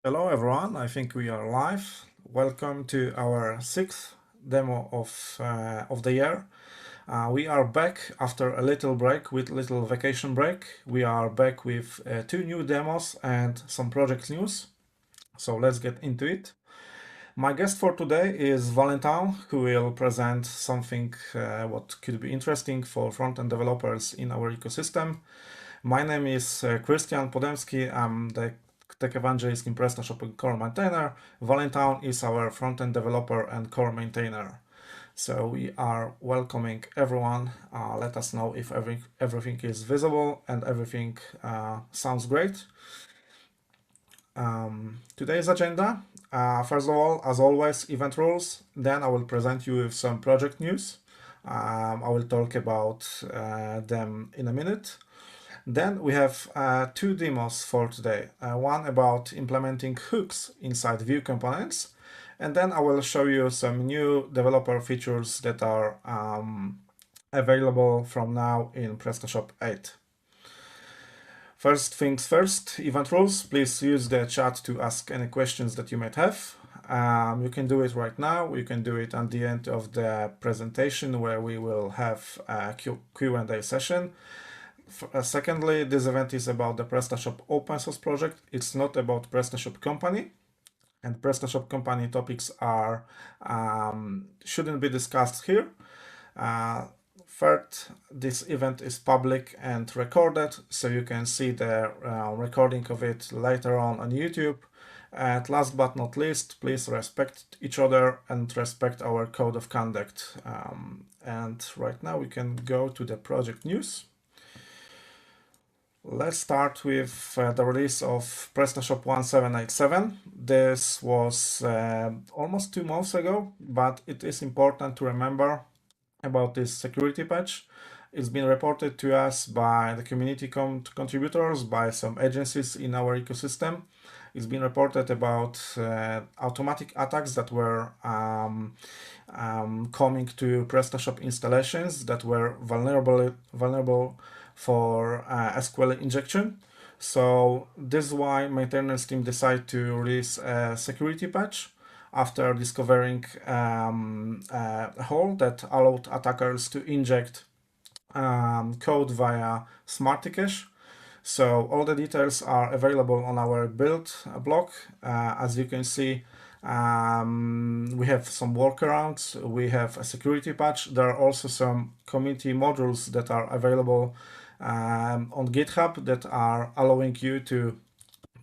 Hello everyone, I think we are live. Welcome to our sixth demo of the year. We are back after a little break with little vacation break. We are back with two new demos and some project news. So let's get into it. My guest for today is Valentin, who will present something what could be interesting for front-end developers in our ecosystem. My name is Christian Podemski. I'm the tech evangelist in PrestaShop and core maintainer. Valentin is our front-end developer and core maintainer. So we are welcoming everyone. Let us know if everything is visible and everything sounds great. Today's agenda. First of all, as always, event rules. Then I will present you with some project news. I will talk about them in a minute. Then we have two demos for today. One about implementing hooks inside Vue components. And then I will show you some new developer features that are available from now in PrestaShop 8. First things first, event rules. Please use the chat to ask any questions that you might have. You can do it right now. You can do it at the end of the presentation where we will have a Q&A session. Secondly, this event is about the PrestaShop open source project. It's not about PrestaShop company, and PrestaShop company topics are shouldn't be discussed here. Third, this event is public and recorded, so you can see the recording of it later on YouTube. And last but not least, please respect each other and respect our code of conduct. And right now we can go to the project news. Let's start with the release of PrestaShop 1787. This was almost 2 months ago, but it is important to remember about this security patch. It's been reported to us by the community contributors, by some agencies in our ecosystem. It's been reported about automatic attacks that were coming to PrestaShop installations that were vulnerable for SQL injection. So this is why maintainers team decided to release a security patch after discovering a hole that allowed attackers to inject code via Smarty-Cache. So all the details are available on our build blog. As you can see, we have some workarounds, we have a security patch. There are also some community modules that are available on GitHub that are allowing you to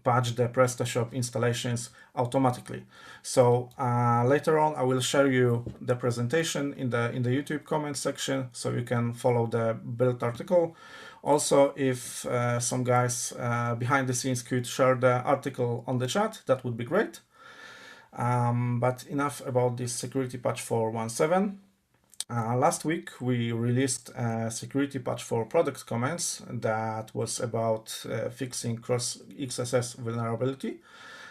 patch the PrestaShop installations automatically. So later on I will share you the presentation in the YouTube comment section so you can follow the build article. Also, if some guys behind the scenes could share the article on the chat, that would be great. But enough about this security patch for 1.7. Last week we released a security patch for product comments that was about fixing cross XSS vulnerability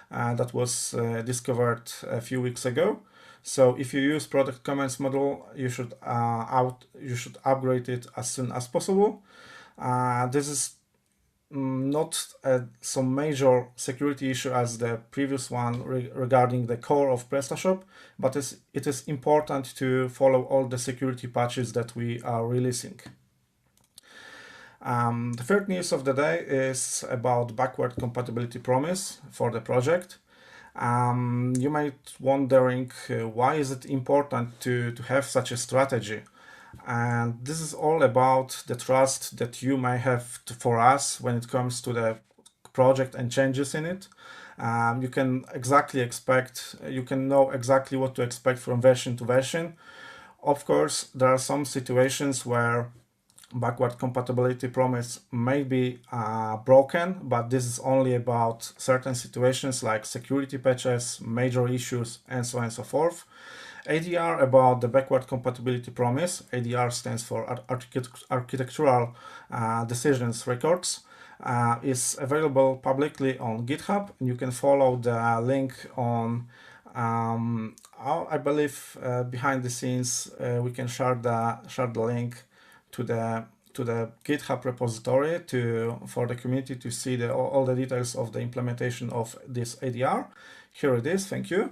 that was discovered a few weeks ago. So if you use product comments module, you should upgrade it as soon as possible. This is not some major security issue as the previous one regarding the core of PrestaShop, but it is important to follow all the security patches that we are releasing. The third news of the day is about backward compatibility promise for the project. You might wondering why is it important to have such a strategy? And this is all about the trust that you may have for us when it comes to the project and changes in it. You can know exactly what to expect from version to version. Of course, there are some situations where backward compatibility promise may be broken, but this is only about certain situations like security patches, major issues, and so on and so forth. ADR about the backward compatibility promise, ADR stands for Architectural Decisions Records, is available publicly on GitHub, and you can follow the link on, I believe behind the scenes we can share the link to to the GitHub repository for the community to see all the details of the implementation of this ADR. Here it is. Thank you.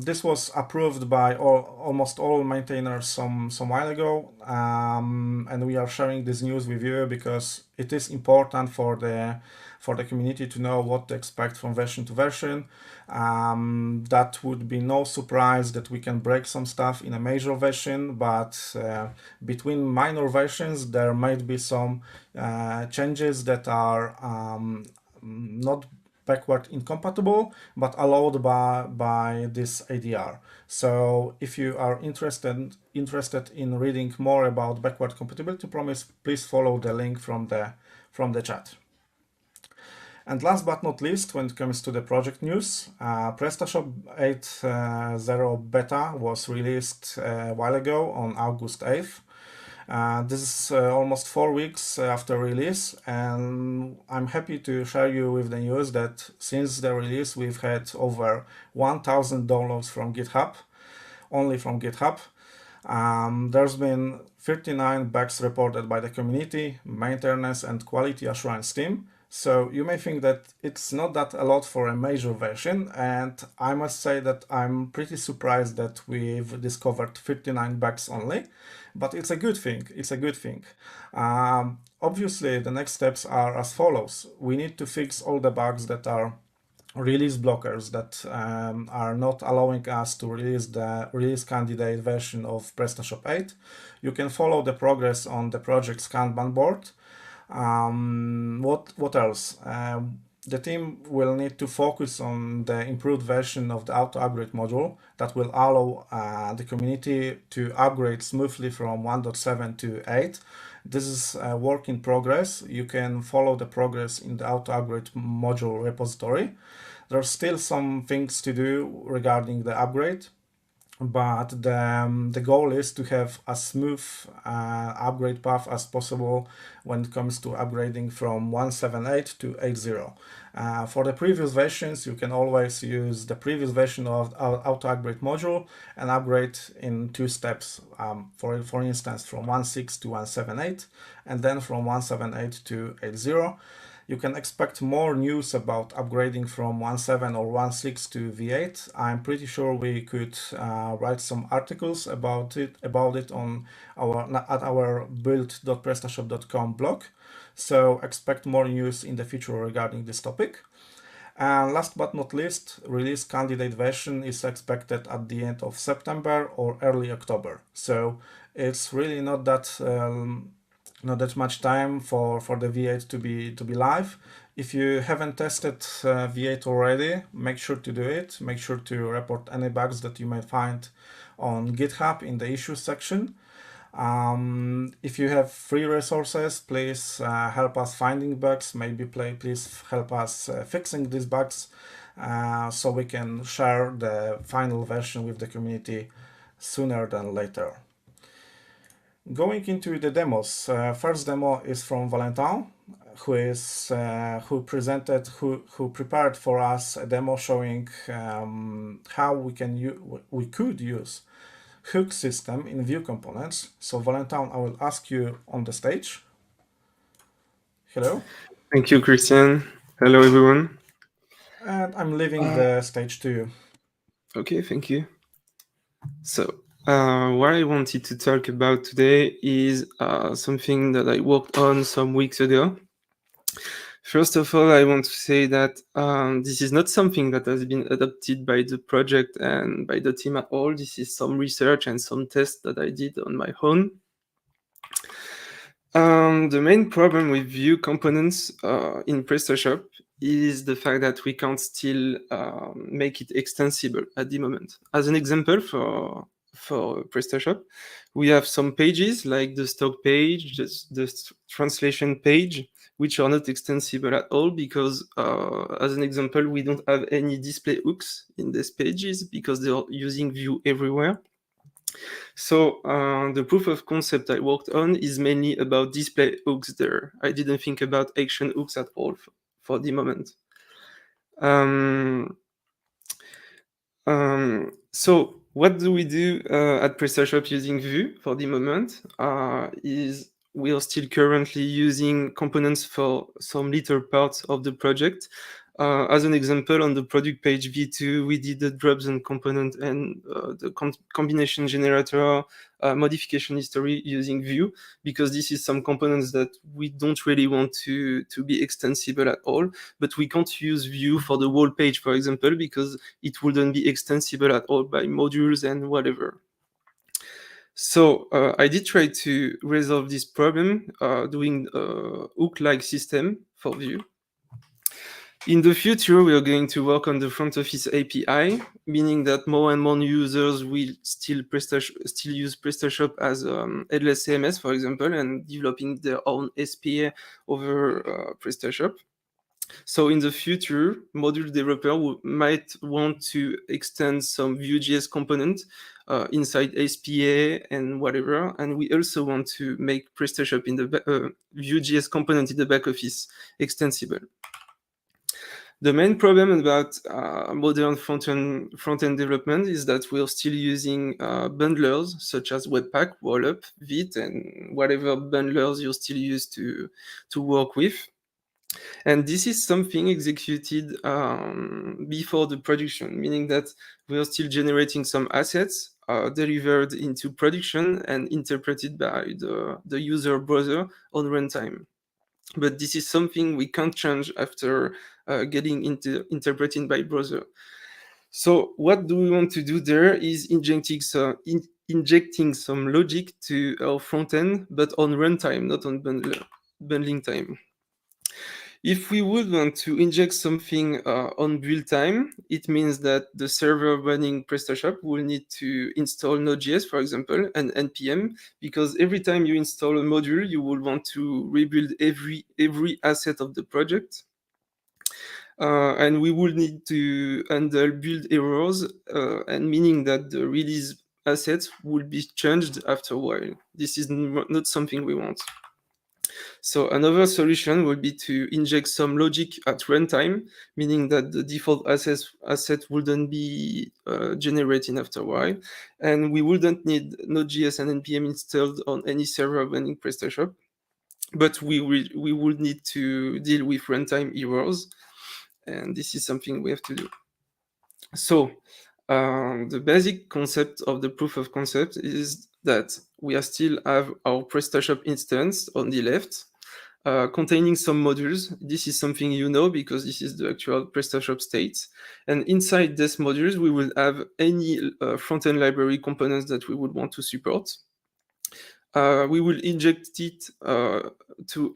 This was approved by almost all maintainers some while ago, and we are sharing this news with you because it is important for the community to know what to expect from version to version. That would be no surprise that we can break some stuff in a major version, but between minor versions there might be some changes that are not backward incompatible, but allowed by this ADR. So if you are interested in reading more about backward compatibility promise, please follow the link from the chat. And last but not least, when it comes to the project news, PrestaShop 8.0 beta was released a while ago on August 8th. This is almost 4 weeks after release, and I'm happy to share you with the news that since the release we've had over 1,000 downloads from GitHub, only from GitHub. There's been 39 bugs reported by the community, maintenance and quality assurance team. So you may think that it's not that a lot for a major version, and I must say that I'm pretty surprised that we've discovered 59 bugs only, but it's a good thing. It's a good thing. Obviously, the next steps are as follows. We need to fix all the bugs that are release blockers that are not allowing us to release the release candidate version of PrestaShop 8. You can follow the progress on the project's Kanban board. What else? The team will need to focus on the improved version of the auto upgrade module that will allow the community to upgrade smoothly from 1.7 to 8. This is a work in progress. You can follow the progress in the auto upgrade module repository. There's still some things to do regarding the upgrade, but the goal is to have a smooth upgrade path as possible when it comes to upgrading from 1.7.8 to 8.0. For the previous versions, you can always use the previous version of auto upgrade module and upgrade in 2 steps. For instance, from 1.6 to 1.7.8, and then from 1.7.8 to 8.0. You can expect more news about upgrading from 1.7 or 1.6 to V8. I'm pretty sure we could write some articles about it on our build.prestashop.com blog. So expect more news in the future regarding this topic. And last but not least, release candidate version is expected at the end of September or early October. So it's really not that much time for the V8 to be live. If you haven't tested V8 already, make sure to do it. Make sure to report any bugs that you might find on GitHub in the issues section. If you have free resources, please help us finding bugs. Please help us fixing these bugs so we can share the final version with the community sooner than later. Going into the demos, first demo is from Valentin, who prepared for us a demo showing how we could use hook system in Vue components. So Valentin, I will ask you on the stage. Hello. Thank you, Christian. Hello, everyone. And I'm leaving the stage to you. Okay, thank you. So, what I wanted to talk about today is something that I worked on some weeks ago. First of all, I want to say that this is not something that has been adopted by the project and by the team at all. This is some research and some tests that I did on my own. The main problem with Vue components in PrestaShop is the fact that we can't still make it extensible at the moment. As an example, for PrestaShop, we have some pages like the stock page, the translation page, which are not extensible at all because, as an example, we don't have any display hooks in these pages because they are using Vue everywhere. So the proof of concept I worked on is mainly about display hooks there. I didn't think about action hooks at all for the moment. So What do we do at PrestaShop using Vue for the moment? Is we are still currently using components for some little parts of the project. As an example, on the product page V2, we did the drops and component and the combination generator modification history using Vue, because this is some components that we don't really want to be extensible at all. But we can't use Vue for the whole page, for example, because it wouldn't be extensible at all by modules and whatever. So I did try to resolve this problem doing a hook-like system for Vue. In the future, we are going to work on the front office API, meaning that more and more users will still use PrestaShop as headless CMS, for example, and developing their own SPA over PrestaShop. So in the future, module developer might want to extend some Vue.js component inside SPA and whatever. And we also want to make PrestaShop in the Vue.js component in the back office extensible. The main problem about modern front-end development is that we're still using bundlers such as Webpack, Rollup, Vite, and whatever bundlers you're still used to work with. And this is something executed before the production, meaning that we are still generating some assets delivered into production and interpreted by the user browser on runtime. But this is something we can't change after getting interpreted by browser. So what do we want to do there is injecting some logic to our front end, but on runtime, not on bundling time. If we would want to inject something on build time, it means that the server running PrestaShop will need to install Node.js, for example, and NPM, because every time you install a module, you will want to rebuild every asset of the project. And we will need to handle build errors, and meaning that the release assets will be changed after a while. This is not something we want. So another solution would be to inject some logic at runtime, meaning that the default asset wouldn't be generated after a while, and we wouldn't need Node.js and NPM installed on any server running PrestaShop, but we would need to deal with runtime errors, and this is something we have to do. So the basic concept of the proof of concept is that we still have our PrestaShop instance on the left, containing some modules. This is something you know because this is the actual PrestaShop state. And inside these modules, we will have any front-end library components that we would want to support. We will inject it to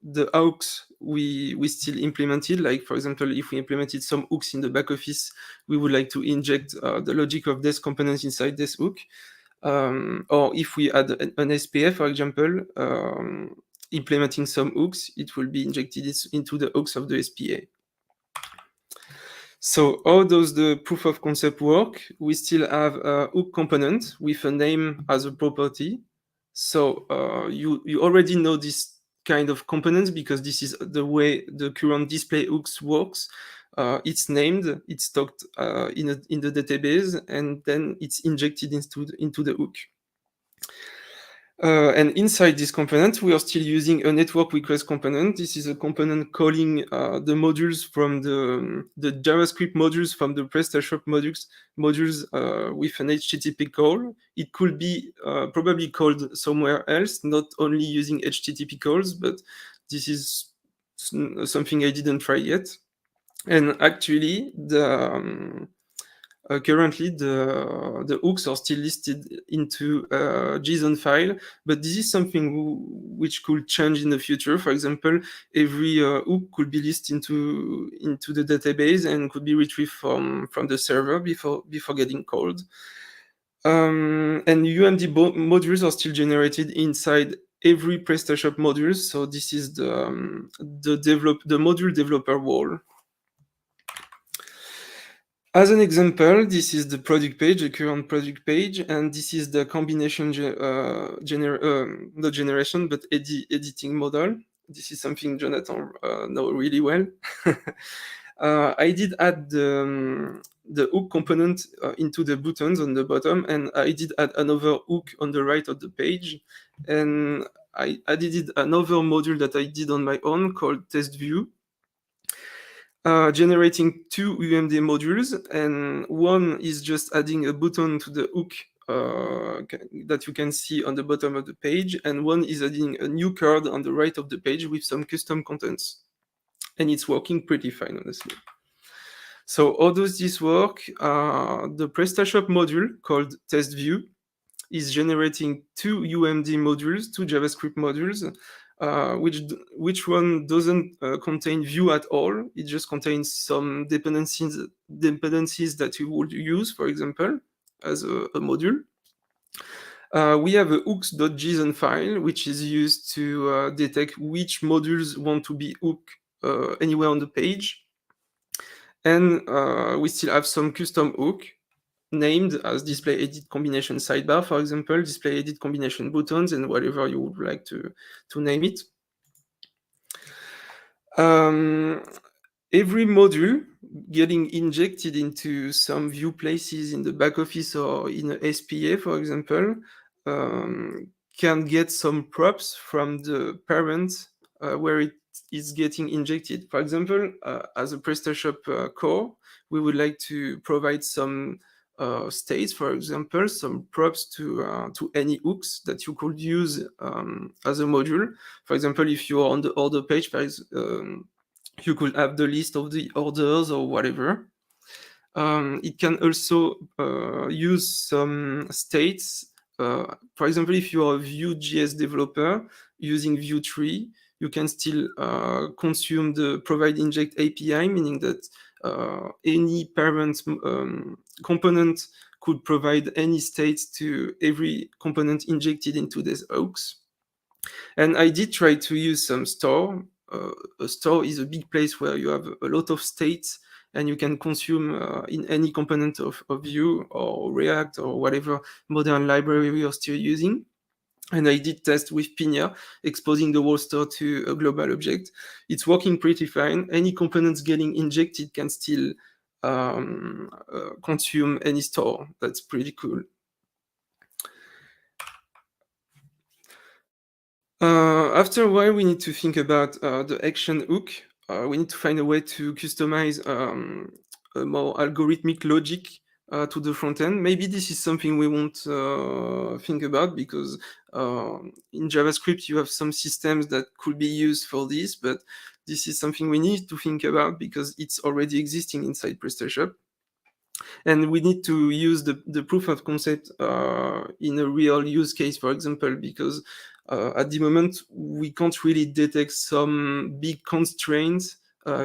the hooks we still implemented. Like, for example, if we implemented some hooks in the back office, we would like to inject the logic of this components inside this hook. Or if we add an SPA, for example, implementing some hooks, it will be injected into the hooks of the SPA. So how does the proof of concept work? We still have a hook component with a name as a property. So you already know this kind of components because this is the way the current display hooks works. It's named, it's stored in the database, and then it's injected into the hook. And inside this component, we are still using a network request component. This is a component calling the modules from the JavaScript modules from the PrestaShop modules with an HTTP call. It could be probably called somewhere else, not only using HTTP calls, but this is something I didn't try yet. And actually, currently, the hooks are still listed into a JSON file, but this is something which could change in the future. For example, every hook could be listed into the database and could be retrieved from the server before getting called. And UMD modules are still generated inside every PrestaShop module. So this is the module developer wall. As an example, this is the product page, the current product page, and this is the combination, not generation, but editing model. This is something Jonathan knows really well. I did add the hook component into the buttons on the bottom, and I did add another hook on the right of the page. And I added another module that I did on my own called test view, generating two UMD modules, and one is just adding a button to the hook that you can see on the bottom of the page, and one is adding a new card on the right of the page with some custom contents. And it's working pretty fine, honestly. So how does this work? The PrestaShop module called test_view is generating two UMD modules, two JavaScript modules, which one doesn't contain view at all. It just contains some dependencies that you would use, for example, as a module. We have a hooks.json file, which is used to detect which modules want to be hooked anywhere on the page. And we still have some custom hook named as display edit combination sidebar, for example, display edit combination buttons, and whatever you would like to name it. Every module getting injected into some view places in the back office or in a SPA, for example, can get some props from the parent where it is getting injected. For example, as a PrestaShop core, we would like to provide some states, for example, some props to any hooks that you could use as a module. For example, if you are on the order page, there is you could have the list of the orders or whatever. It can also use some states. For example, if you are a Vue.js developer using Vue 3, you can still consume the provide inject API, meaning that any parent component could provide any states to every component injected into these hooks. And I did try to use some store. A store is a big place where you have a lot of states and you can consume in any component of Vue or React or whatever modern library you're still using. And I did test with Pinia, exposing the whole store to a global object. It's working pretty fine. Any components getting injected can still consume any store. That's pretty cool. After a while, we need to think about the action hook. We need to find a way to customize a more algorithmic logic to the front end. Maybe this is something we won't think about because in JavaScript you have some systems that could be used for this, but this is something we need to think about because it's already existing inside PrestaShop. And we need to use the proof of concept in a real use case, for example, because at the moment we can't really detect some big constraints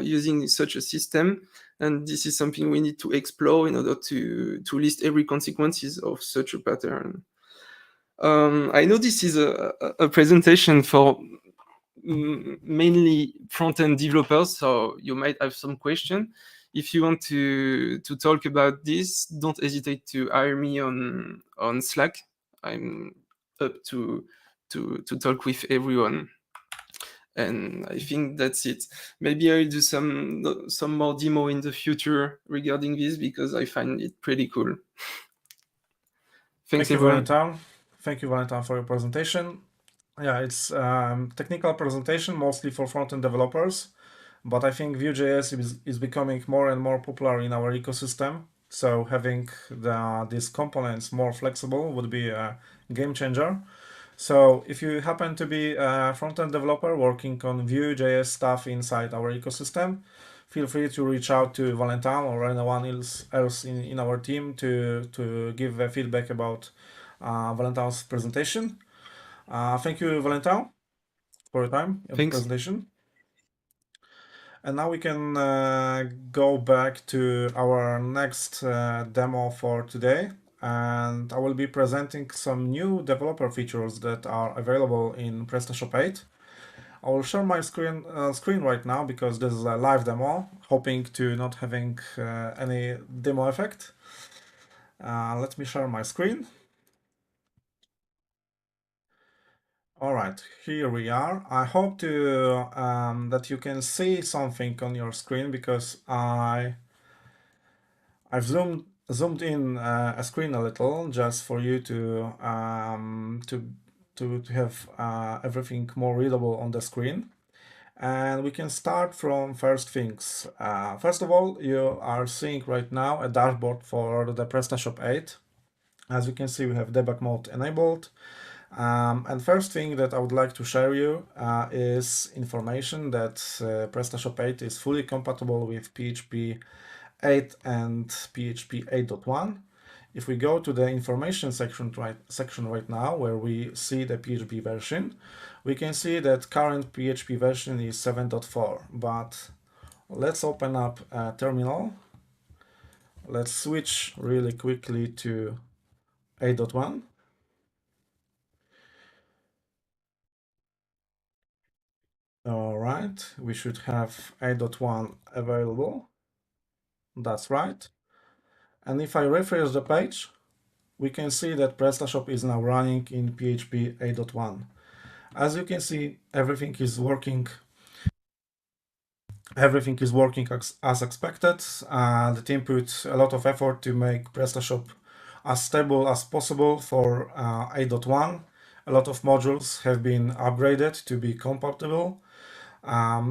using such a system. And this is something we need to explore in order to list every consequences of such a pattern. I know this is a presentation for mainly front-end developers, so you might have some question. If you want to talk about this, don't hesitate to hire me on Slack. I'm up to talk with everyone. And I think that's it. Maybe I'll do some more demo in the future regarding this because I find it pretty cool. Thanks, Thank you, everyone. Valentin. Thank you, Valentin, for your presentation. Yeah, it's technical presentation mostly for front-end developers, but I think Vue.js is becoming more and more popular in our ecosystem. So having these components more flexible would be a game changer. So if you happen to be a front-end developer working on Vue.js stuff inside our ecosystem, feel free to reach out to Valentin or anyone else in our team to give feedback about Valentin's presentation. Thank you, Valentin, for your time and Thanks. presentation. And now we can go back to our next demo for today. And I will be presenting some new developer features that are available in PrestaShop 8. I will share my screen right now because this is a live demo, hoping to not having any demo effect. Let me share my screen. All right, here we are. I hope that you can see something on your screen because I've zoomed in a screen a little just for you to have everything more readable on the screen. And we can start from first things. First of all, you are seeing right now a dashboard for the PrestaShop 8. As you can see, we have debug mode enabled. And first thing that I would like to share you is information that PrestaShop 8 is fully compatible with PHP 8 and PHP 8.1. If we go to the information section right now, where we see the PHP version, we can see that current PHP version is 7.4. But let's open up a terminal. Let's switch really quickly to 8.1. All right, we should have 8.1 available. That's right. And if I refresh the page, we can see that PrestaShop is now running in PHP 8.1. As you can see, everything is working as expected. The team put a lot of effort to make PrestaShop as stable as possible for 8.1. A lot of modules have been upgraded to be compatible.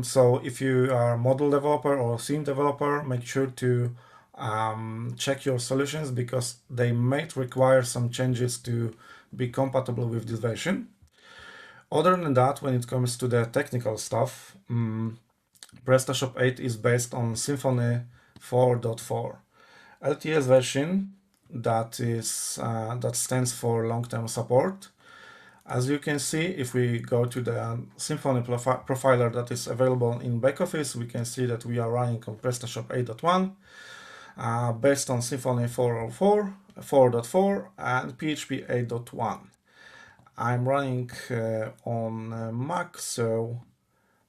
So if you are a model developer or theme developer, make sure to check your solutions because they might require some changes to be compatible with this version. Other than that, when it comes to the technical stuff, PrestaShop 8 is based on Symfony 4.4 LTS version that stands for long-term support. As you can see, if we go to the Symfony profiler that is available in backoffice, we can see that we are running on PrestaShop 8.1 based on Symfony 4.04, 4.4 and PHP 8.1. I'm running on Mac, so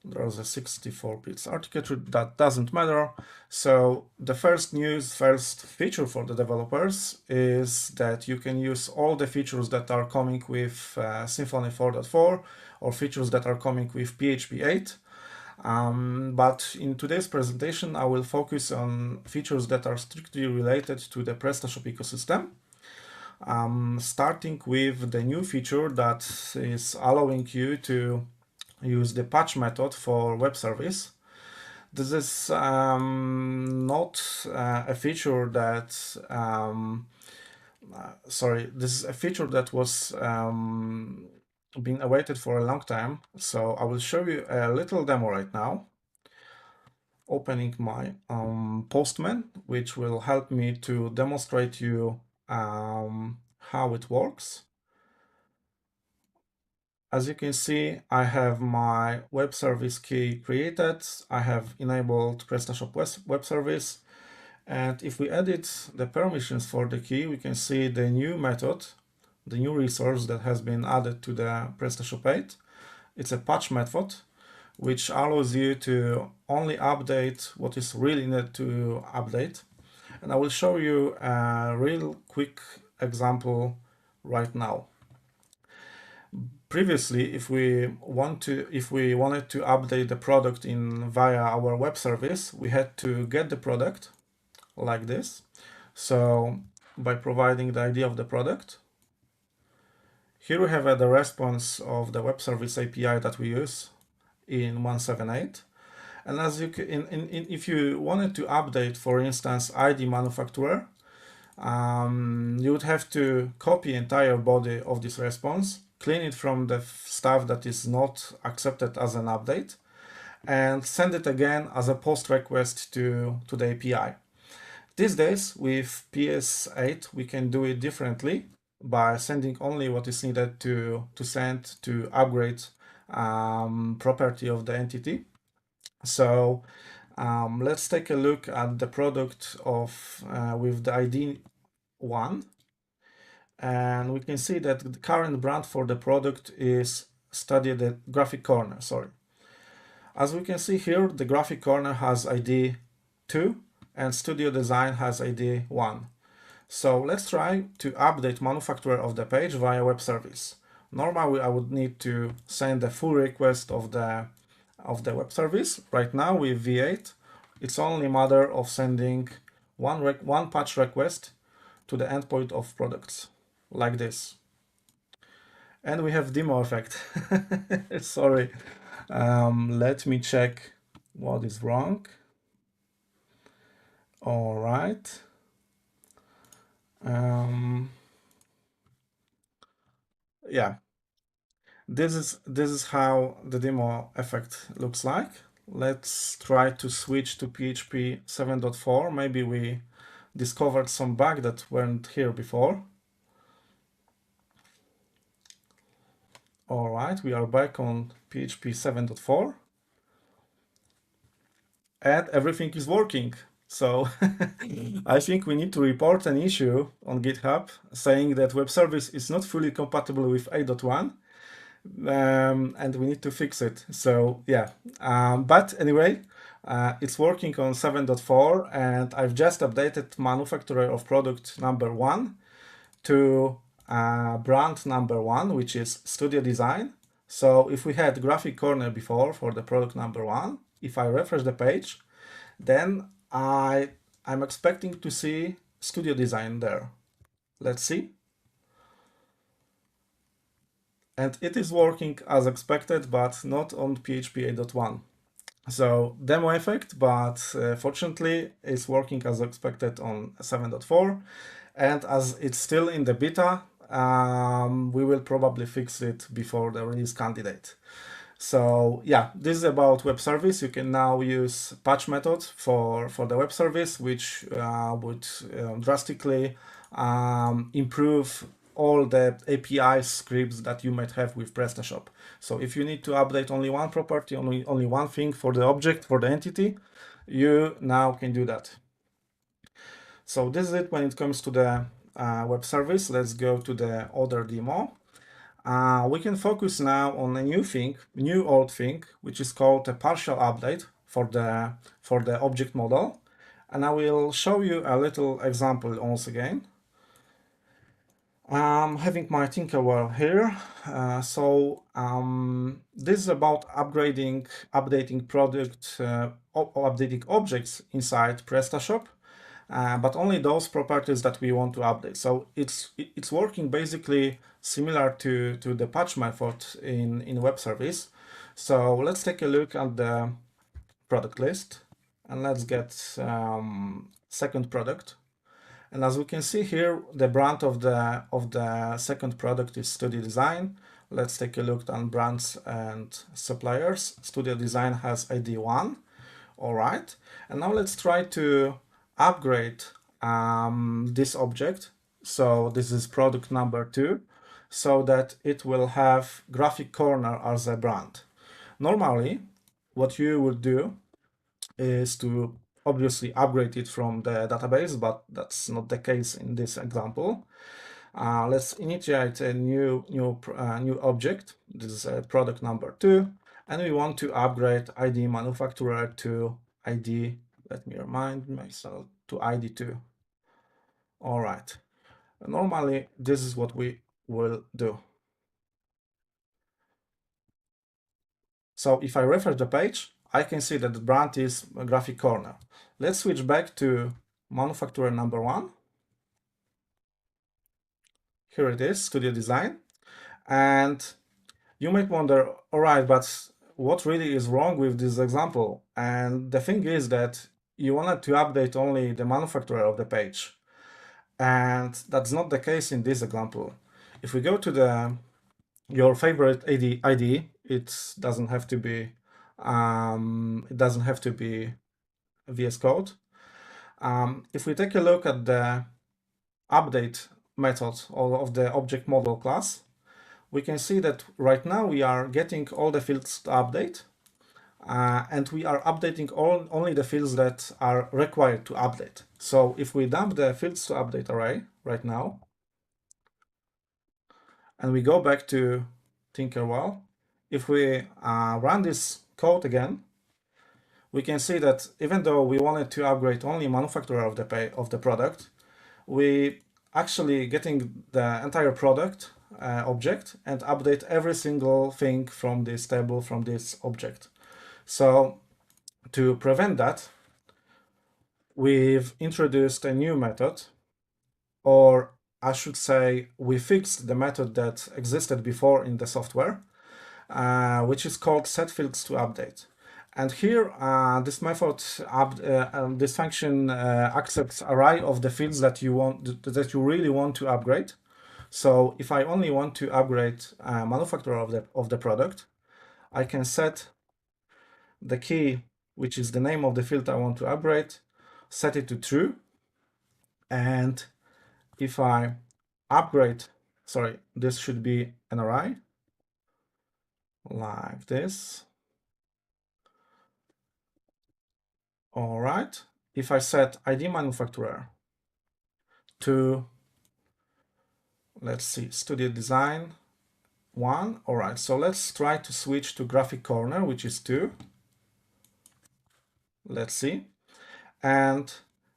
there's a 64-bit architecture that doesn't matter. So the first feature for the developers is that you can use all the features that are coming with Symfony 4.4 or features that are coming with PHP 8. But in today's presentation, I will focus on features that are strictly related to the PrestaShop ecosystem. Starting with the new feature that is allowing you to use the patch method for web service. This is not a feature that this is a feature that was been awaited for a long time. So I will show you a little demo right now. Opening my Postman, which will help me to demonstrate you how it works. As you can see, I have my web service key created. I have enabled PrestaShop web service. And if we edit the permissions for the key, we can see the new method, the new resource that has been added to the PrestaShop 8. It's a patch method, which allows you to only update what is really needed to update. And I will show you a real quick example right now. Previously, if we wanted to update the product via our web service, we had to get the product like this. So by providing the ID of the product, here we have the response of the web service API that we use in 178. And as you can, if you wanted to update, for instance, ID manufacturer, you would have to copy entire body of this response, clean it from the stuff that is not accepted as an update, and send it again as a post request to the API. These days, with PS8, we can do it differently by sending only what is needed to send to upgrade property of the entity. So let's take a look at the product with the ID 1. And we can see that the current brand for the product is Study the Graphic Corner, sorry. As we can see here, the Graphic Corner has ID 2 and Studio Design has ID 1. So let's try to update manufacturer of the page via web service. Normally, I would need to send a full request of the web service. Right now with V8, it's only a matter of sending one patch request to the endpoint of products, like this. And we have demo effect. Sorry. Let me check what is wrong. All right. Yeah, this is how the demo effect looks like. Let's try to switch to PHP 7.4. Maybe we discovered some bug that weren't here before. All right, we are back on PHP 7.4 and everything is working. So I think we need to report an issue on GitHub saying that web service is not fully compatible with 8.1. And we need to fix it. So yeah, but anyway, it's working on 7.4 and I've just updated manufacturer of product number 1 to brand number 1, which is Studio Design. So if we had graphic corner before for the product number 1, if I refresh the page, then I'm expecting to see Studio Design there. Let's see. And it is working as expected, but not on PHP 8.1. So demo effect, but fortunately it's working as expected on 7.4. And as it's still in the beta, we will probably fix it before the release candidate. So yeah, this is about web service. You can now use patch method for the web service, which would drastically improve all the API scripts that you might have with PrestaShop. So if you need to update only one property, only one thing for the object, for the entity, you now can do that. So this is it when it comes to the web service. Let's go to the other demo. We can focus now on a new old thing, which is called a partial update for the object model. And I will show you a little example once again. Having my Tinkerwell here. This is about updating updating objects inside PrestaShop. But only those properties that we want to update. So it's working basically similar to the patch method in web service. So let's take a look at the product list and let's get second product. And as we can see here, the brand of the second product is Studio Design. Let's take a look at brands and suppliers. Studio Design has ID 1. All right. And now let's try to upgrade this object. So this is product number 2, so that it will have graphic corner as a brand. Normally, what you would do is to obviously upgrade it from the database, but that's not the case in this example. Let's initiate a new object. This is product number 2, and we want to upgrade ID manufacturer to ID. Let me remind myself to ID 2. All right. Normally, this is what we will do. So if I refresh the page, I can see that the brand is a graphic corner. Let's switch back to manufacturer number 1. Here it is, Studio Design. And you might wonder, all right, but what really is wrong with this example? And the thing is that you wanted to update only the manufacturer of the page. And that's not the case in this example. If we go to your favorite ID, it doesn't have to be VS Code. If we take a look at the update method of the object model class, we can see that right now we are getting all the fields to update, and we are updating only the fields that are required to update. So if we dump the fields to update array right now, and we go back to Tinkerwell, if we run this code again, we can see that even though we wanted to upgrade only manufacturer of the product, we actually getting the entire product object and update every single thing from this table, from this object. So to prevent that, we've introduced a new method, or I should say we fixed the method that existed before in the software, which is called setFields to update. And here, this method, this function accepts array of the fields that you really want to upgrade. So if I only want to upgrade manufacturer of the product, I can set the key, which is the name of the field I want to upgrade, set it to true. And if I upgrade, sorry, this should be an array like this. All right. If I set ID manufacturer to, let's see, studio design 1. All right. So let's try to switch to graphic corner, which is 2. Let's see. And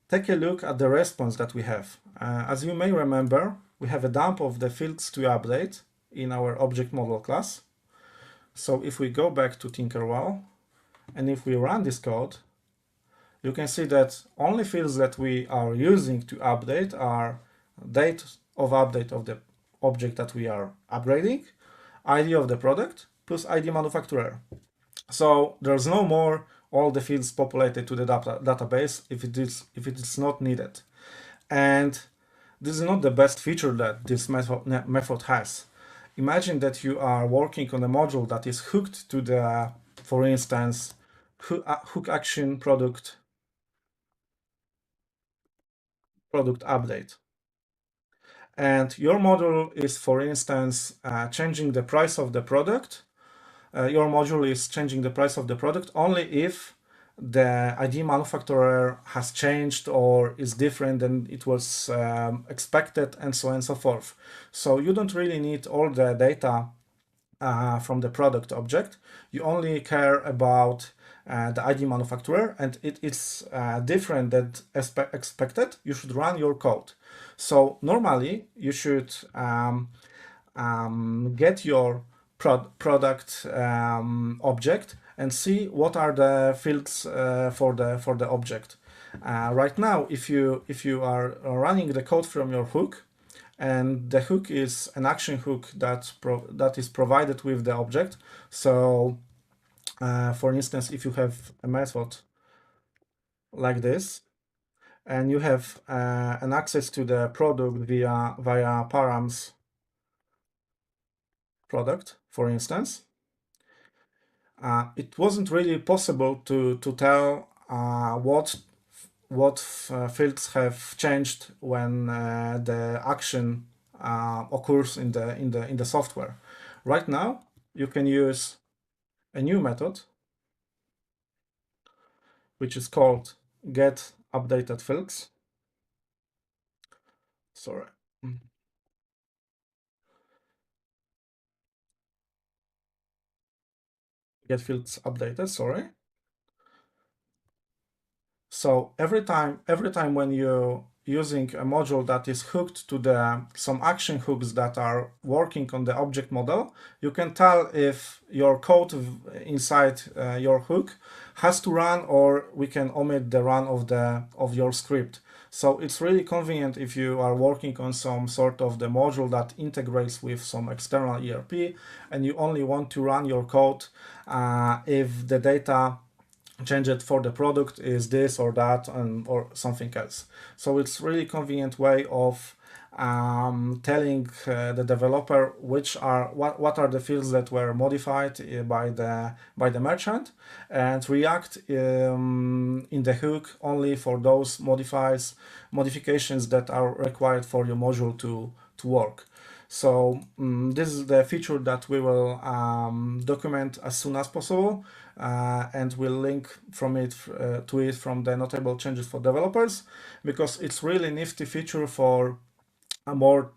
take a look at the response that we have. As you may remember, we have a dump of the fields to update in our object model class. So if we go back to Tinkerwell and if we run this code, you can see that only fields that we are using to update are date of update of the object that we are upgrading, ID of the product, plus ID manufacturer. So there's no more all the fields populated to the database if it is not needed. And this is not the best feature that this method has. Imagine that you are working on a module that is hooked to the, for instance, hook action product update. And your module is, for instance, changing the price of the product. Your module is changing the price of the product only if the ID manufacturer has changed or is different than it was expected, and so on and so forth. So you don't really need all the data from the product object. You only care about the ID manufacturer, and it's different than expected. You should run your code. So normally you should get your product object and see what are the fields for the object. Right now, if you are running the code from your hook, and the hook is an action hook that is provided with the object. So, for instance, if you have a method like this, and you have an access to the product via params product, for instance, it wasn't really possible to tell what fields have changed when the action occurs in the software. Right now, you can use a new method, which is called get updated fields. Sorry. Get fields updated, sorry. So every time when you're using a module that is hooked to some action hooks that are working on the object model, you can tell if your code inside your hook has to run, or we can omit the run of your script. So it's really convenient if you are working on some sort of the module that integrates with some external ERP, and you only want to run your code if the data changed for the product is this or that, or something else. So it's really convenient way of telling the developer what are the fields that were modified by the merchant, and react in the hook only for those modifications that are required for your module to work. So this is the feature that we will document as soon as possible, and we'll link from it to it from the notable changes for developers, because it's really nifty feature for a more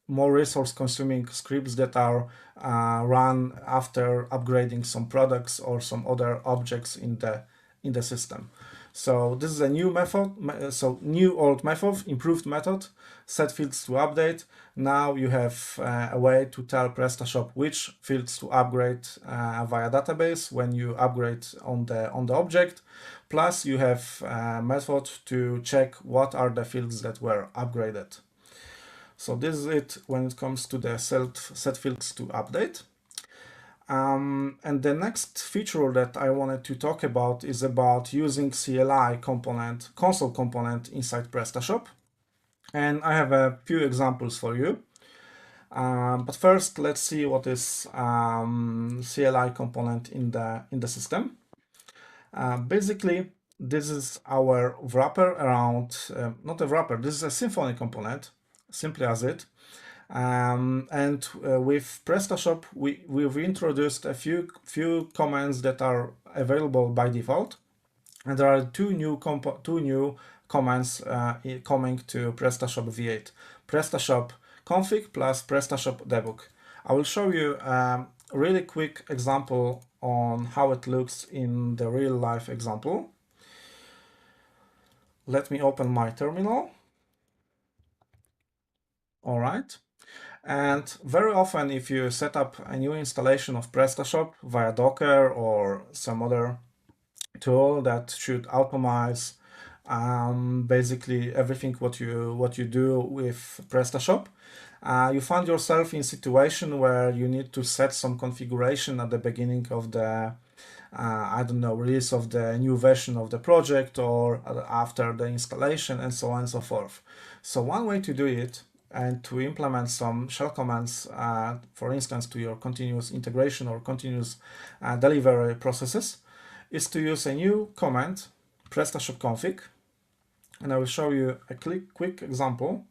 resource consuming scripts that are run after upgrading some products or some other objects in the system. So this is a new method, so new old method, improved method, set fields to update. Now you have a way to tell PrestaShop which fields to upgrade via database when you upgrade on the object. Plus you have a method to check what are the fields that were upgraded. So this is it when it comes to the set fields to update. And the next feature that I wanted to talk about is about using CLI component, console component inside PrestaShop. And I have a few examples for you. But first, let's see what is CLI component in the system. Basically, this is our wrapper around, not a wrapper, this is a Symfony component, simply as it. And with PrestaShop, we've introduced a few commands that are available by default, and there are two new commands coming to PrestaShop V8: PrestaShop config plus PrestaShop debug. I will show you a really quick example on how it looks in the real life example. Let me open my terminal. All right. And very often, if you set up a new installation of PrestaShop via Docker or some other tool that should automate basically everything what you do with PrestaShop, you find yourself in a situation where you need to set some configuration at the beginning of the I don't know, release of the new version of the project or after the installation and so on and so forth. So one way to do it and to implement some shell commands, for instance, to your continuous integration or continuous delivery processes, is to use a new command, PrestaShop config, and I will show you a quick example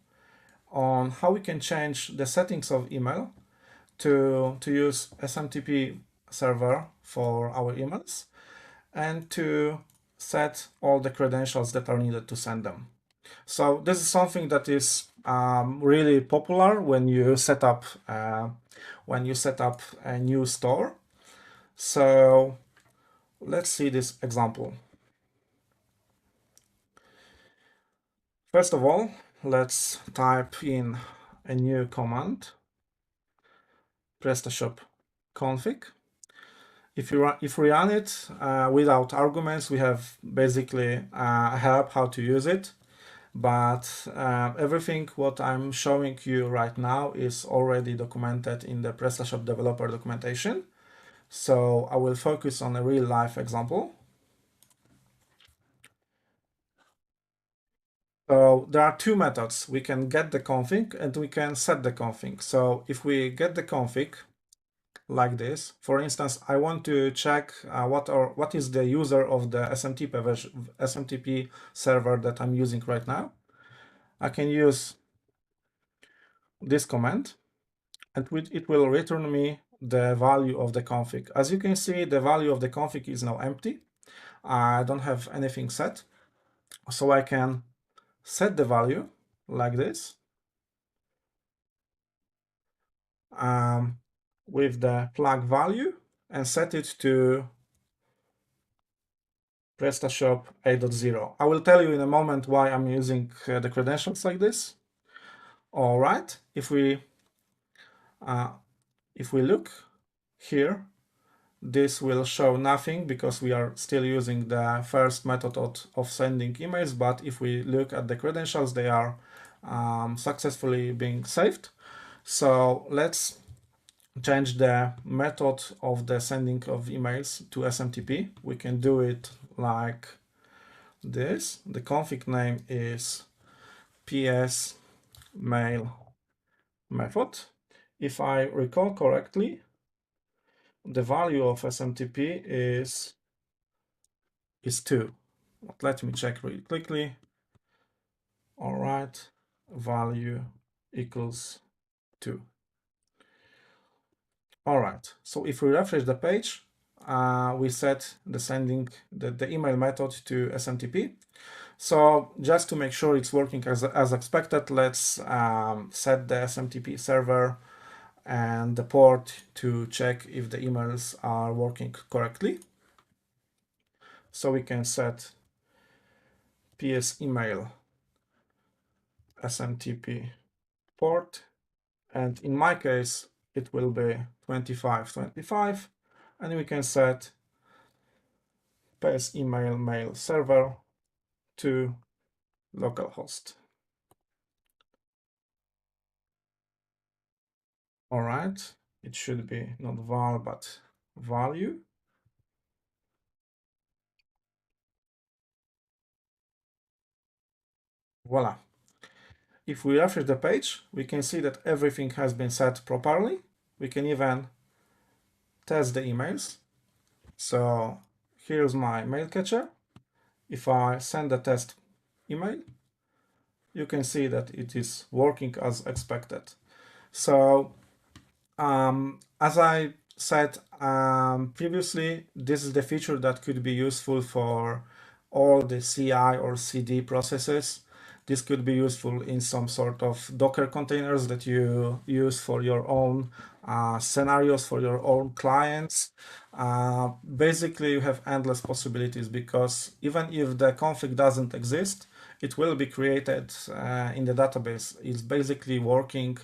on how we can change the settings of email to use SMTP server for our emails and to set all the credentials that are needed to send them. So this is something that is really popular when you set up a new store. So let's see this example. First of all, let's type in a new command, PrestaShop config. If we run it without arguments, we have basically help how to use it. But everything what I'm showing you right now is already documented in the PrestaShop developer documentation. So I will focus on a real life example. So there are two methods. We can get the config and we can set the config. So if we get the config like this, for instance, I want to check what is the user of the SMTP server that I'm using right now. I can use this command and it will return me the value of the config. As you can see, the value of the config is now empty. I don't have anything set. So I can set the value like this with the flag value and set it to PrestaShop 8.0. I will tell you in a moment why I'm using the credentials like this. All right, if we look here, this will show nothing because we are still using the first method of sending emails. But if we look at the credentials, they are successfully being saved. So let's change the method of the sending of emails to SMTP. We can do it like this. The config name is PS mail method. If I recall correctly, the value of SMTP is 2. But let me check really quickly. All right, value equals 2. All right, so if we refresh the page, we set the sending the email method to SMTP. So just to make sure it's working as expected, let's set the SMTP server and the port to check if the emails are working correctly. So we can set PS email SMTP port, and in my case it will be 2525, and we can set PS email mail server to localhost. All right, it should be not var but value. Voila. If we refresh the page, we can see that everything has been set properly. We can even test the emails. So here's my mail catcher. If I send a test email, you can see that it is working as expected. So as I said previously, this is the feature that could be useful for all the CI or CD processes. This could be useful in some sort of Docker containers that you use for your own scenarios, for your own clients. Basically, you have endless possibilities because even if the config doesn't exist, it will be created in the database. It's basically working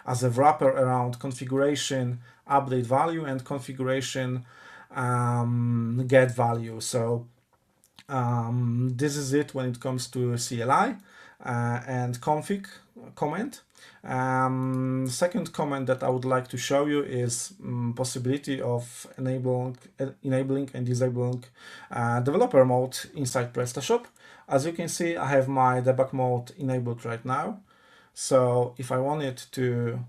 as a wrapper around configuration, update value, and configuration get value. So this is it when it comes to CLI and config comment. Second comment that I would like to show you is possibility of enabling and disabling developer mode inside PrestaShop. As you can see, I have my debug mode enabled right now. So if I wanted to,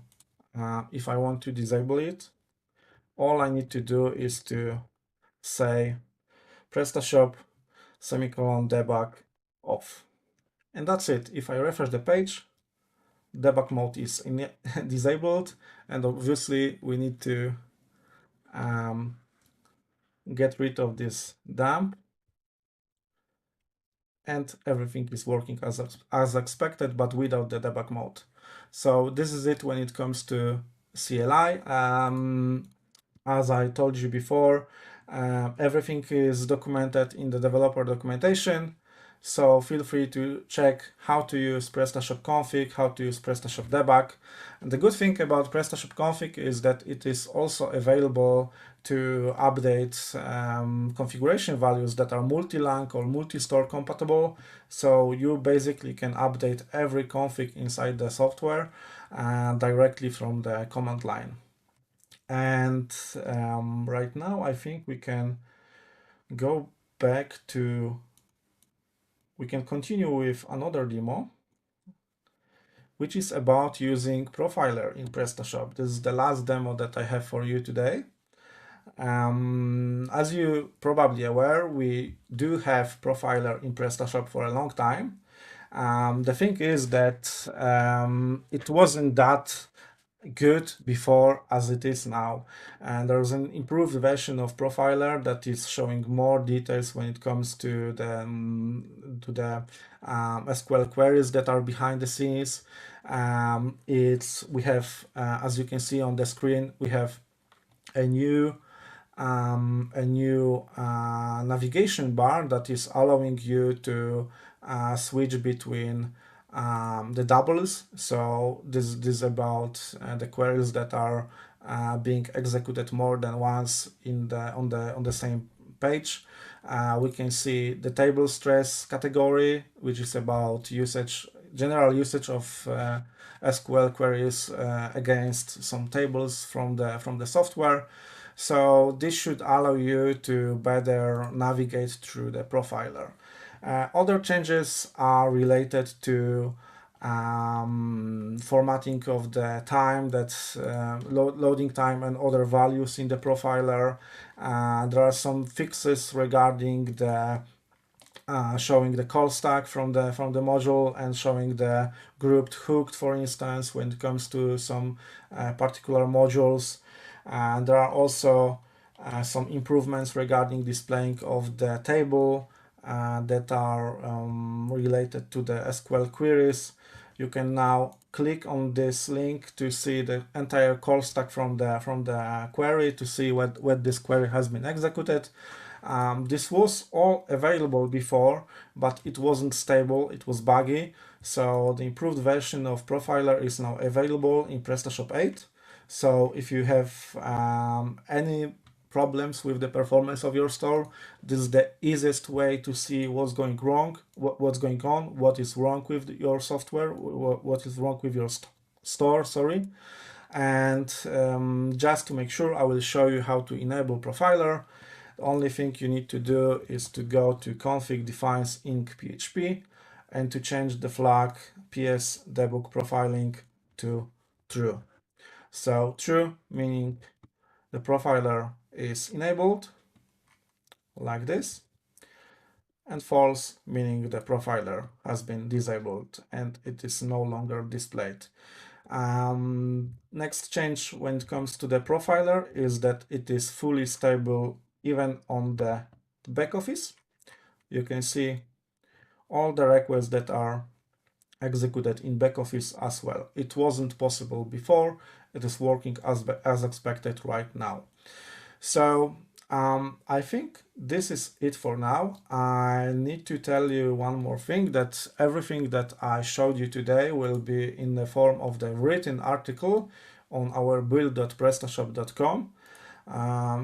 if I want to disable it, all I need to do is to say PrestaShop semicolon debug off. And that's it. If I refresh the page, debug mode is disabled, and obviously we need to get rid of this dump, and everything is working as expected, but without the debug mode. So this is it when it comes to CLI. As I told you before, everything is documented in the developer documentation. So feel free to check how to use PrestaShop config, how to use PrestaShop debug. And the good thing about PrestaShop config is that it is also available to update configuration values that are multi-lang or multi-store compatible. So you basically can update every config inside the software directly from the command line. And right now, I think we can go back to, we can continue with another demo, which is about using Profiler in PrestaShop. This is the last demo that I have for you today. As you probably aware, we do have Profiler in PrestaShop for a long time. The thing is that it wasn't that good before as it is now, and there's an improved version of Profiler that is showing more details when it comes to the SQL queries that are behind the scenes. We have as you can see on the screen, we have a new navigation bar that is allowing you to switch between the doubles. So this is about the queries that are being executed more than once on the same page. We can see the table stress category, which is about general usage of SQL queries against some tables from the software. So this should allow you to better navigate through the profiler. Other changes are related to formatting of the time, that's loading time and other values in the profiler. There are some fixes regarding the showing the call stack from the module and showing the grouped hooked, for instance, when it comes to some particular modules. There are also some improvements regarding displaying of the table that are related to the SQL queries. You can now click on this link to see the entire call stack from the query, to see what this query has been executed. This was all available before, but it wasn't stable, it was buggy. So the improved version of Profiler is now available in PrestaShop 8. So if you have any problems with the performance of your store, this is the easiest way to see what's going wrong, what's going on, what is wrong with your software, what is wrong with your store, sorry. And just to make sure, I will show you how to enable Profiler. The only thing you need to do is to go to config defines inc php and to change the flag ps debug profiling to true. So true meaning the profiler is enabled like this, and false meaning the profiler has been disabled and it is no longer displayed. Next change when it comes to the profiler is that it is fully stable even on the back office. You can see all the requests that are executed in back office as well. It wasn't possible before. It is working as expected right now. So I think this is it for now. I need to tell you one more thing, that everything that I showed you today will be in the form of the written article on our build.prestashop.com.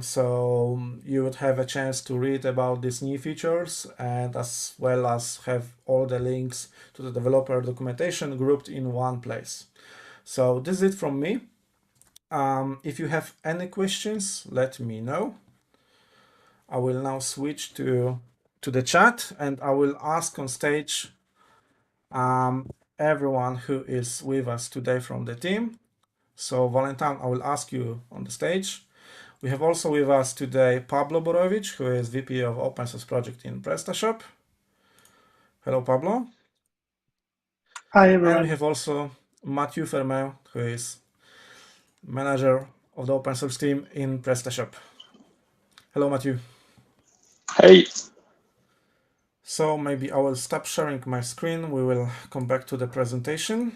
So you would have a chance to read about these new features, and as well as have all the links to the developer documentation grouped in one place. So this is it from me. If you have any questions, let me know. I will now switch to the chat, and I will ask on stage everyone who is with us today from the team. So Valentin, I will ask you on the stage. We have also with us today Pablo Borovic, who is VP of Open Source Project in PrestaShop. Hello, Pablo. Hi, And we everyone. have also Mathieu Fermin, who is manager of the open source team in PrestaShop. Hello, Mathieu. Hey. So maybe I will stop sharing my screen. We will come back to the presentation.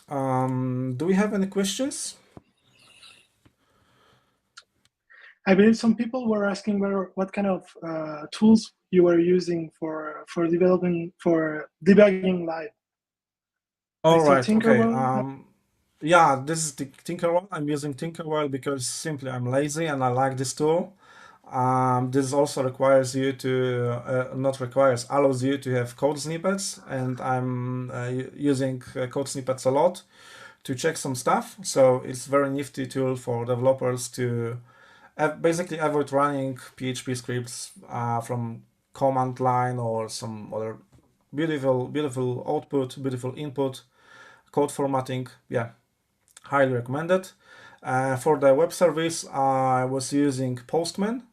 Do we have any questions? I believe some people were asking what kind of tools you were using for debugging live. All Is it right. Okay. Tinkerbell? Yeah, this is the Tinkerbell. I'm using Tinkerbell because simply I'm lazy and I like this tool. This also requires you to, not requires, allows you to have code snippets, and I'm using code snippets a lot to check some stuff. So it's very nifty tool for developers to basically avoid running PHP scripts from command line or some other beautiful output, beautiful input, code formatting. Yeah, highly recommended. For the web service, I was using Postman.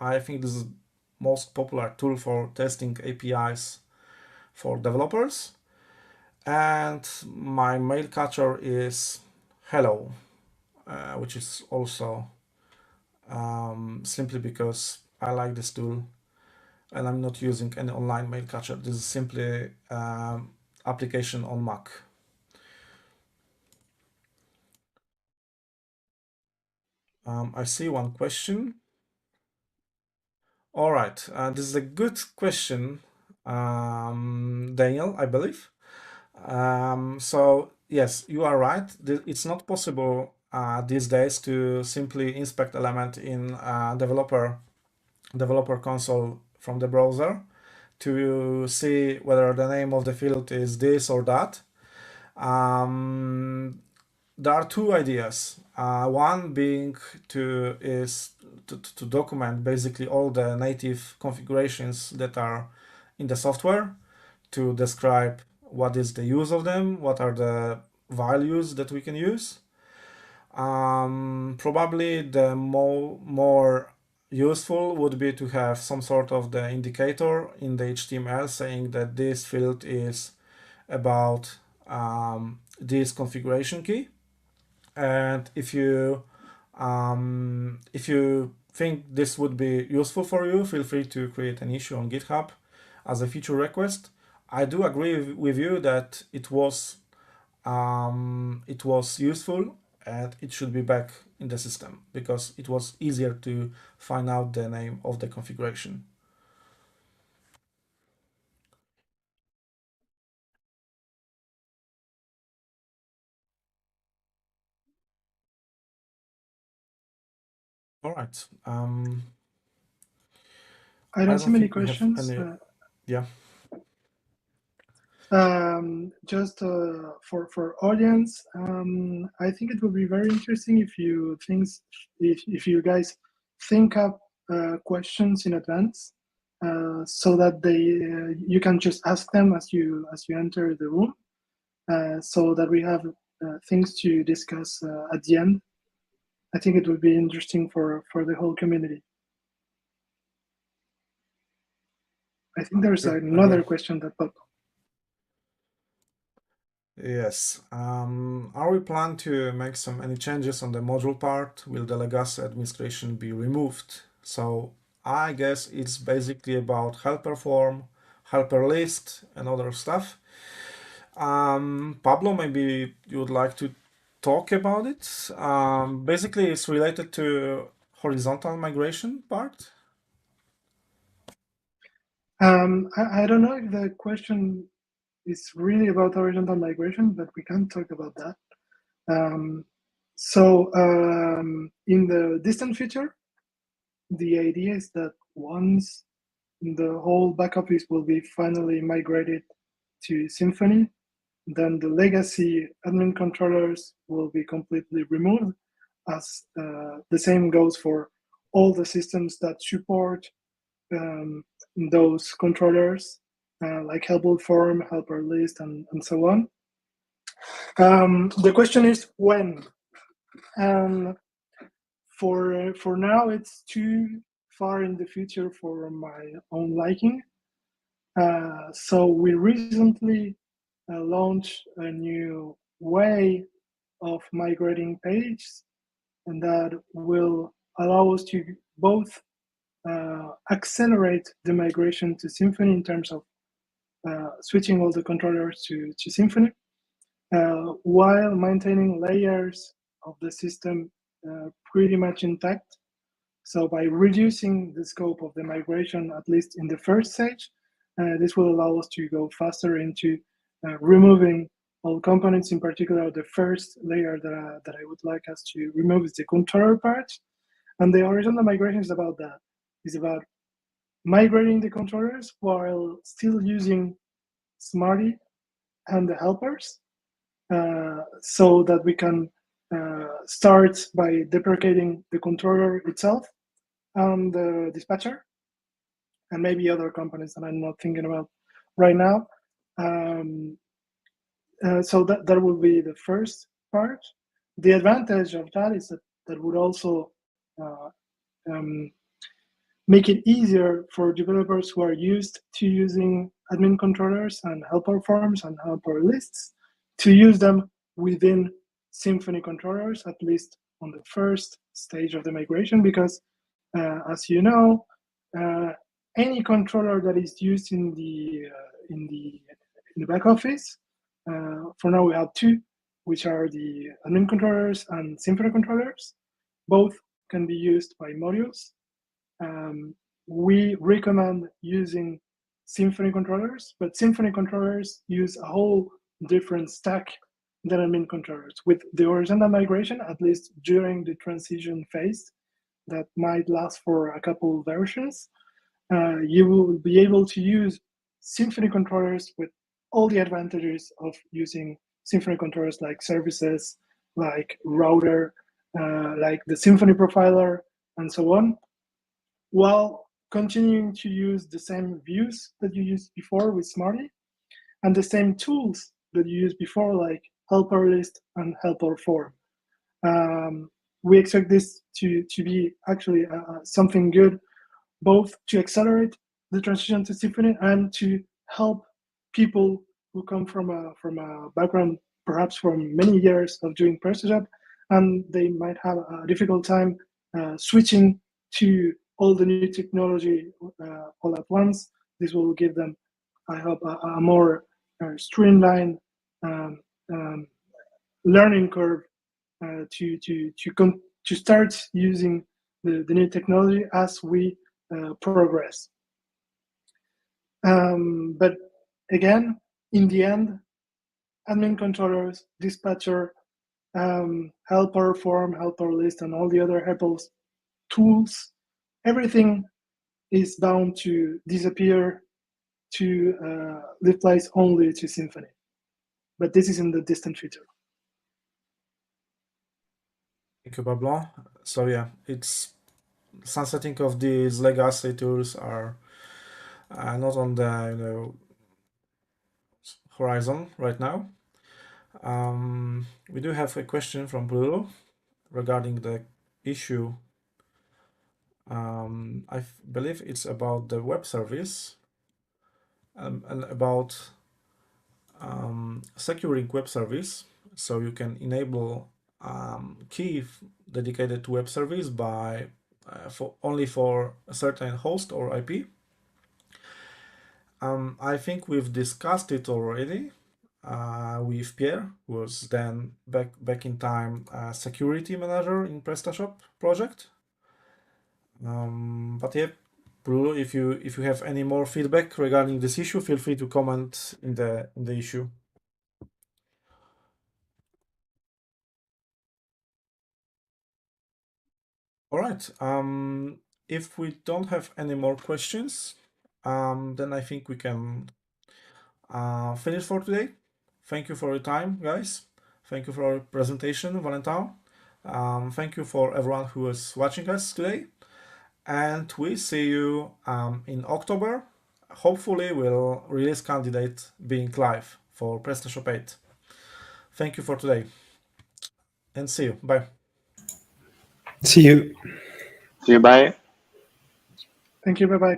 I think this is most popular tool for testing APIs for developers. And my mail catcher is Hello, which is also simply because I like this tool and I'm not using any online mail catcher. This is simply application on Mac. I see one question. All right, this is a good question, Daniel, I believe. So yes, you are right. It's not possible these days to simply inspect element in developer console from the browser to see whether the name of the field is this or that. There are two ideas. One being to document basically all the native configurations that are in the software, to describe what is the use of them, what are the values that we can use. Probably the more useful would be to have some sort of the indicator in the HTML saying that this field is about this configuration key. And if you think this would be useful for you, feel free to create an issue on GitHub as a feature request. I do agree with you that it was useful and it should be back in the system because it was easier to find out the name of the configuration. All right. I don't I see don't many think we have questions. any. Yeah. Just for audience, I think it would be very interesting if you guys think up questions in advance, so that you can just ask them as you enter the room, so that we have things to discuss at the end. I think it would be interesting for the whole community. I think there's another question that popped up. Yes. Are we planning to make any changes on the module part? Will the legacy administration be removed? So I guess it's basically about helper form, helper list, and other stuff. Pablo, maybe you would like to talk about it. Basically, it's related to horizontal migration part. I don't know if the question is really about horizontal migration, but we can talk about that. In the distant future, the idea is that once the whole back office will be finally migrated to Symfony, then the legacy admin controllers will be completely removed, as the same goes for all the systems that support those controllers, like helper form, helper list, and so on. The question is when. For now, it's too far in the future for my own liking. So we recently launched a new way of migrating pages, and that will allow us to both accelerate the migration to Symfony in terms of switching all the controllers to Symfony, while maintaining layers of the system pretty much intact. So by reducing the scope of the migration, at least in the first stage, this will allow us to go faster into removing all components. In particular, the first layer that I would like us to remove is the controller part. And the horizontal migration is about that. It's about migrating the controllers while still using Smarty and the helpers, so that we can start by deprecating the controller itself and the dispatcher, and maybe other components that I'm not thinking about right now. So that will be the first part. The advantage of that is that would also make it easier for developers who are used to using admin controllers and helper forms and helper lists to use them within Symfony controllers, at least on the first stage of the migration, because as you know, any controller that is used in the back office, for now we have two, which are the admin controllers and Symfony controllers. Both can be used by modules. We recommend using Symfony controllers, but Symfony controllers use a whole different stack than admin controllers. With the horizontal migration, at least during the transition phase, that might last for a couple versions, you will be able to use Symfony controllers with all the advantages of using Symfony controllers, like services, like router, like the Symfony profiler, and so on, while continuing to use the same views that you used before with Smarty, and the same tools that you used before, like helper list and helper form. We expect this to be actually something good, both to accelerate the transition to Symfony and to help people who come from a background, perhaps from many years of doing PrestaShop, and they might have a difficult time switching to all the new technology all at once. This will give them, I hope, a more streamlined learning curve to to start using the new technology as we progress. But again, in the end, admin controllers, dispatcher, helper form, helper list, and all the other helper tools, everything is bound to disappear, to replace only to Symfony. But this is in the distant future. Thank you, Pablo. So yeah, it's sunsetting of these legacy tools are not on the horizon right now. We do have a question from Bruno regarding the issue. I believe it's about the web service and about securing web service. So you can enable key dedicated to web service by only for a certain host or IP. I think we've discussed it already with Pierre, who was then back in time security manager in PrestaShop project. But yeah, Bruno, if you have any more feedback regarding this issue, feel free to comment in the issue. All right. If we don't have any more questions, then I think we can finish for today. Thank you for your time, guys. Thank you for our presentation, Valentin. Thank you for everyone who is watching us today. And we see you in October. Hopefully, we'll release candidate being live for PrestaShop 8. Thank you for today. And see you. Bye. See you. See you. Bye. Thank you. Bye-bye.